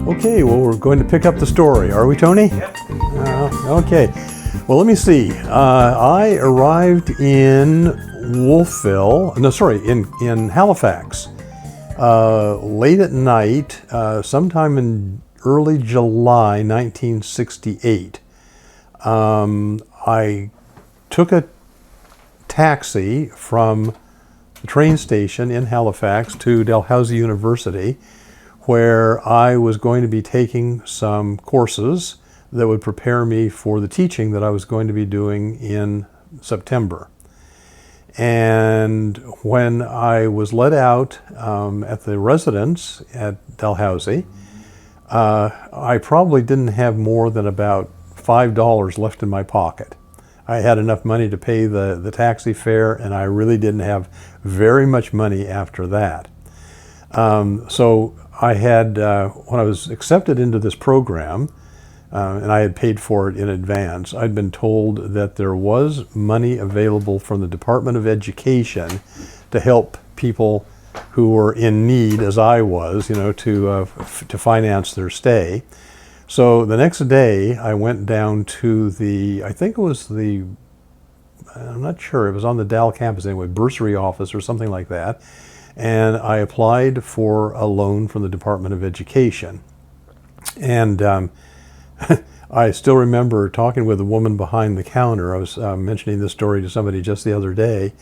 Okay, well, we're going to pick up the story. Are we, Tony? Yep. Okay. Well, let me see. I arrived in in Halifax, late at night, sometime in early July 1968. I took a taxi from the train station in Halifax to Dalhousie University, where I was going to be taking some courses that would prepare me for the teaching that I was going to be doing in September. And when I was let out at the residence at Dalhousie, I probably didn't have more than about $5 left in my pocket. I had enough money to pay the taxi fare, and I really didn't have very much money after that. So I had, when I was accepted into this program, and I had paid for it in advance, I'd been told that there was money available from the Department of Education to help people who were in need, as I was, to finance their stay. So the next day, I went down to I'm not sure, it was on the Dal campus anyway, bursary office or something like that. And I applied for a loan from the Department of Education. And I still remember talking with a woman behind the counter. I was mentioning this story to somebody just the other day.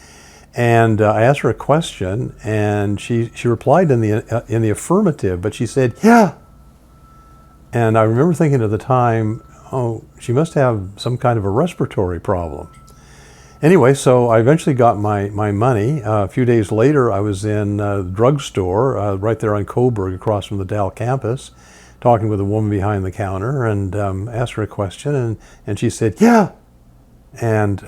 And I asked her a question, and she replied in the affirmative, but she said, "Yeah." And I remember thinking at the time, oh, she must have some kind of a respiratory problem. Anyway, so I eventually got my money. A few days later, I was in a drugstore right there on Coburg across from the Dal campus, talking with a woman behind the counter, and asked her a question, and she said, "Yeah." And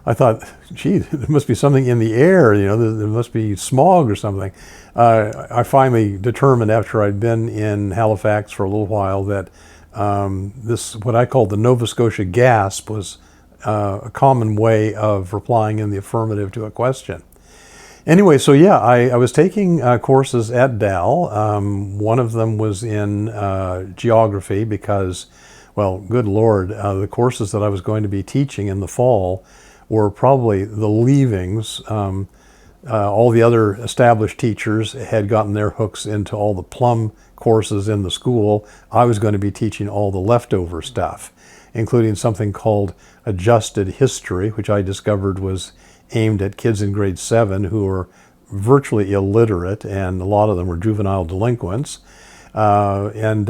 I thought, gee, there must be something in the air, there must be smog or something. I finally determined after I'd been in Halifax for a little while that this, what I called the Nova Scotia gasp, was a common way of replying in the affirmative to a question. Anyway, so yeah, I was taking courses at Dal. One of them was in geography because, well, good Lord, the courses that I was going to be teaching in the fall were probably the leavings. All the other established teachers had gotten their hooks into all the plum courses in the school. I was going to be teaching all the leftover stuff, including something called adjusted history, which I discovered was aimed at kids in grade 7 who were virtually illiterate, and a lot of them were juvenile delinquents, and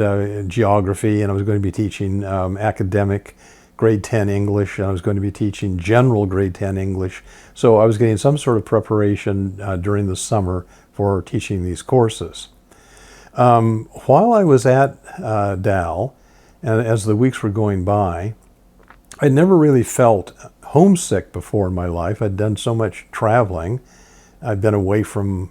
geography, and I was going to be teaching academic grade 10 English, and I was going to be teaching general grade 10 English. So I was getting some sort of preparation during the summer for teaching these courses. While I was at Dal, and as the weeks were going by, I'd never really felt homesick before in my life. I'd done so much traveling. I'd been away from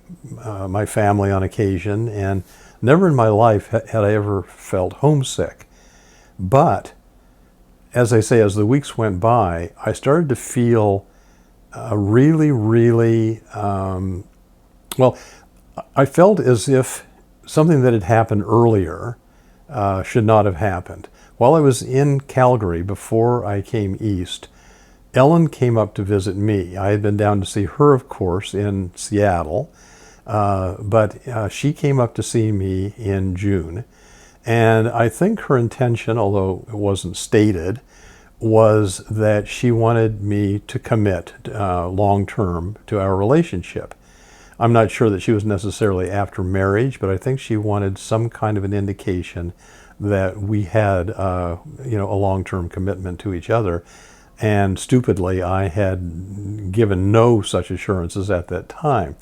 my family on occasion, and never in my life had I ever felt homesick. But, as I say, as the weeks went by, I started to feel really, I felt as if something that had happened earlier should not have happened. While I was in Calgary, before I came east, Ellen came up to visit me. I had been down to see her, of course, in Seattle, but she came up to see me in June. And I think her intention, although it wasn't stated, was that she wanted me to commit long-term to our relationship. I'm not sure that she was necessarily after marriage, but I think she wanted some kind of an indication that we had a long-term commitment to each other. And stupidly, I had given no such assurances at that time.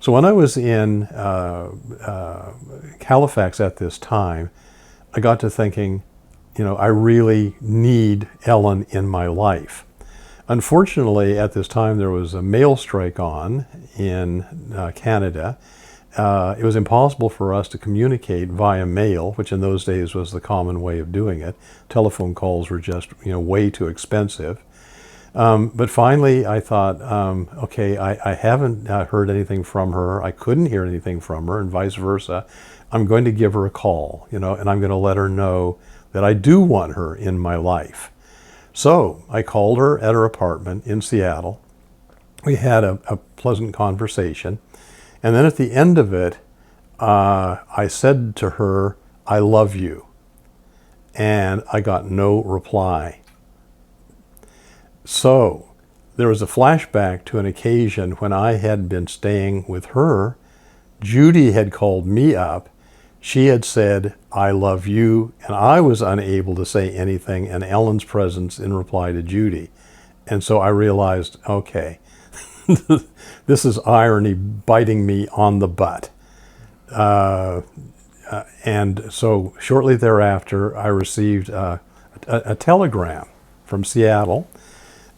So when I was in Halifax at this time, I got to thinking, I really need Ellen in my life. Unfortunately, at this time, there was a mail strike on in Canada. It was impossible for us to communicate via mail, which in those days was the common way of doing it. Telephone calls were just, way too expensive. But finally, I thought, okay, I haven't heard anything from her. I couldn't hear anything from her, and vice versa. I'm going to give her a call, and I'm going to let her know that I do want her in my life. So I called her at her apartment in Seattle. We had a pleasant conversation. And then at the end of it, I said to her, "I love you." And I got no reply. So there was a flashback to an occasion when I had been staying with her. Judy had called me up. She had said, "I love you," and I was unable to say anything in Ellen's presence in reply to Judy. And so I realized, okay, this is irony biting me on the butt. And so shortly thereafter, I received a telegram from Seattle.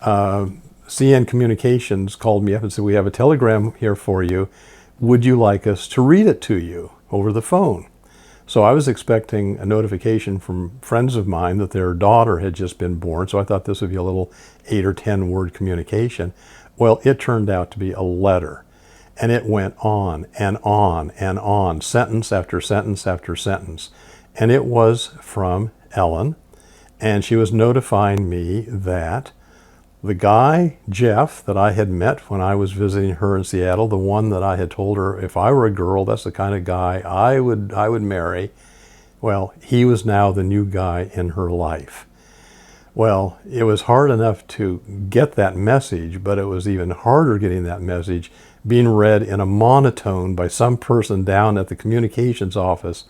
CN Communications called me up and said, "We have a telegram here for you. Would you like us to read it to you over the phone?" So I was expecting a notification from friends of mine that their daughter had just been born, so I thought this would be a little 8 or 10 word communication. Well, it turned out to be a letter, and it went on and on and on, sentence after sentence after sentence. And it was from Ellen, and she was notifying me that the guy, Jeff, that I had met when I was visiting her in Seattle, the one that I had told her if I were a girl, that's the kind of guy I would marry, well, he was now the new guy in her life. Well, it was hard enough to get that message, but it was even harder getting that message being read in a monotone by some person down at the communications office.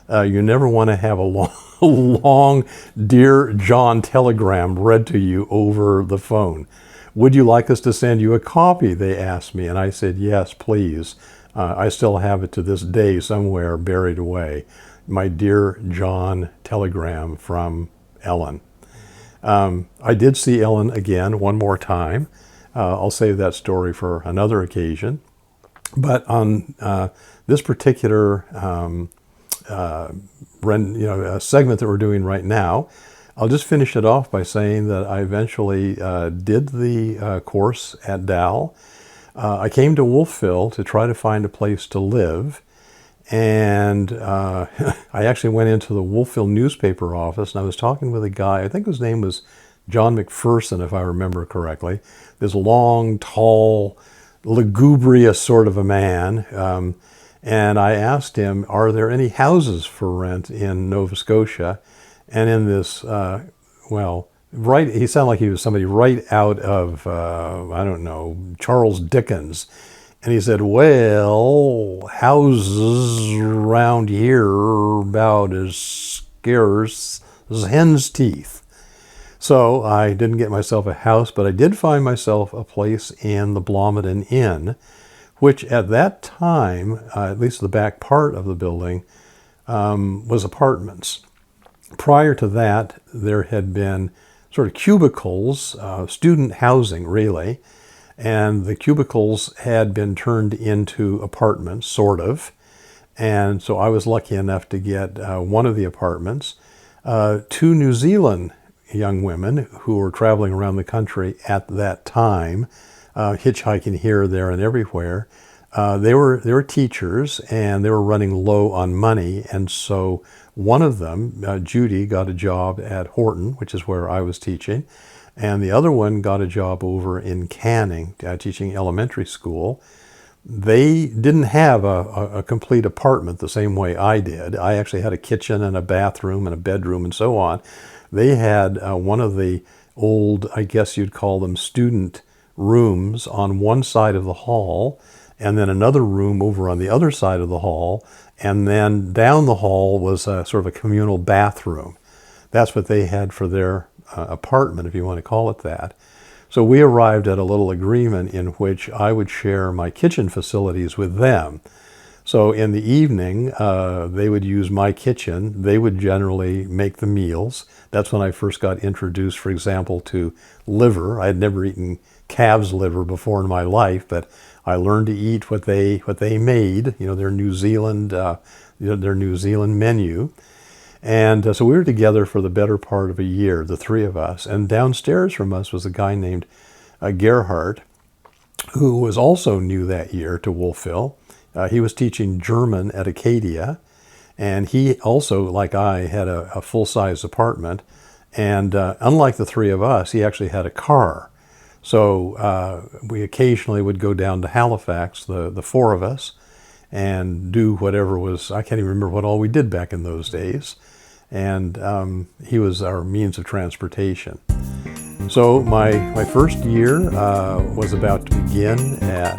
You never want to have a long, "Dear John" telegram read to you over the phone. "Would you like us to send you a copy?" they asked me, and I said, "Yes, please." I still have it to this day somewhere buried away. My "Dear John" telegram from Ellen. I did see Ellen again one more time. I'll save that story for another occasion. But on this particular segment that we're doing right now, I'll just finish it off by saying that I eventually did the course at Dal. I came to Wolfville to try to find a place to live, and I actually went into the Wolfville newspaper office, and I was talking with a guy, I think his name was John McPherson, if I remember correctly, this long, tall, lugubrious sort of a man. And I asked him, "Are there any houses for rent in Nova Scotia?" And in this, he sounded like he was somebody right out of, Charles Dickens. And he said, "Well, houses around here are about as scarce as hen's teeth." So I didn't get myself a house, but I did find myself a place in the Blomidon Inn, which at that time, at least the back part of the building, was apartments. Prior to that, there had been sort of cubicles, student housing really, and the cubicles had been turned into apartments, sort of. And so I was lucky enough to get one of the apartments. 2 New Zealand young women who were traveling around the country at that time, hitchhiking here, there, and everywhere. They were teachers, and they were running low on money, and so one of them, Judy, got a job at Horton, which is where I was teaching, and the other one got a job over in Canning, teaching elementary school. They didn't have a complete apartment the same way I did. I actually had a kitchen and a bathroom and a bedroom and so on. They had one of the old, I guess you'd call them student rooms on one side of the hall, and then another room over on the other side of the hall, and then down the hall was a sort of a communal bathroom. That's what they had for their apartment, if you want to call it that. So we arrived at a little agreement in which I would share my kitchen facilities with them. So in the evening, they would use my kitchen. They would generally make the meals. That's when I first got introduced, for example, to liver. I had never eaten calf's liver before in my life, but I learned to eat what they made, their New Zealand menu. And so we were together for the better part of a year, the three of us. And downstairs from us was a guy named Gerhardt, who was also new that year to Wolfville. He was teaching German at Acadia, and he also, like I, had a full-size apartment. And unlike the three of us, he actually had a car. So we occasionally would go down to Halifax, the four of us, and do whatever was, I can't even remember what all we did back in those days. And he was our means of transportation. So my first year was about to begin at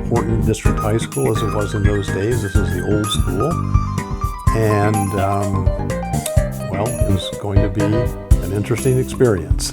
Horton District High School, as it was in those days. This is the old school. And, well, it was going to be an interesting experience.